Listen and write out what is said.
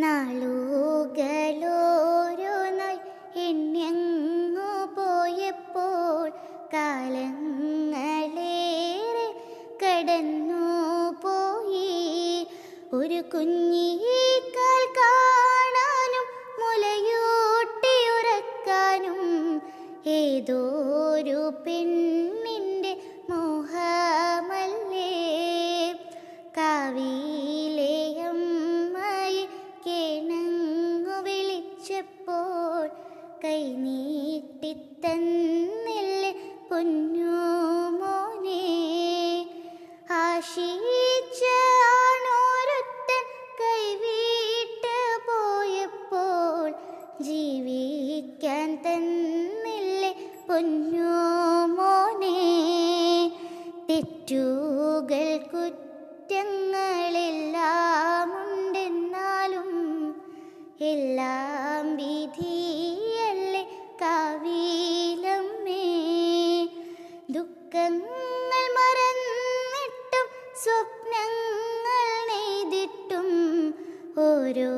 നാളുകളോരോന്നായി എണ്ണിയങ്ങു പോയപ്പോൾ കാലങ്ങളേറെ കടന്നു പോയി. ഒരു കുഞ്ഞിക്കാൽ കാണാനും മുലയൂട്ടിയുറക്കാനും ഏതോരു പെണ്ണിൻ്റെ മോഹമല്ലേ. കാവിലെ അമ്മായി കേണങ്ങു വിളിച്ചപ്പോൾ കൈനീട്ടിത്തന്നില്ലേ പൊന്നു മോനെ. ആശിച്ച ആണോരൊത്തൻ കൈവിട്ട് പോയപ്പോൾ ജീവിക്കാൻ തന്നില്ലേ പൊന്നു മോനെ. തെറ്റുകൾ കുറ്റങ്ങളെല്ലാം ഉണ്ടെന്നാലും എല്ലാം വിധിയല്ലേ കാവിലമ്മേ. ദുഃഖങ്ങൾ മറന്നിട്ടും സ്വപ്നങ്ങൾ നെയ്തിട്ടും ഓരോ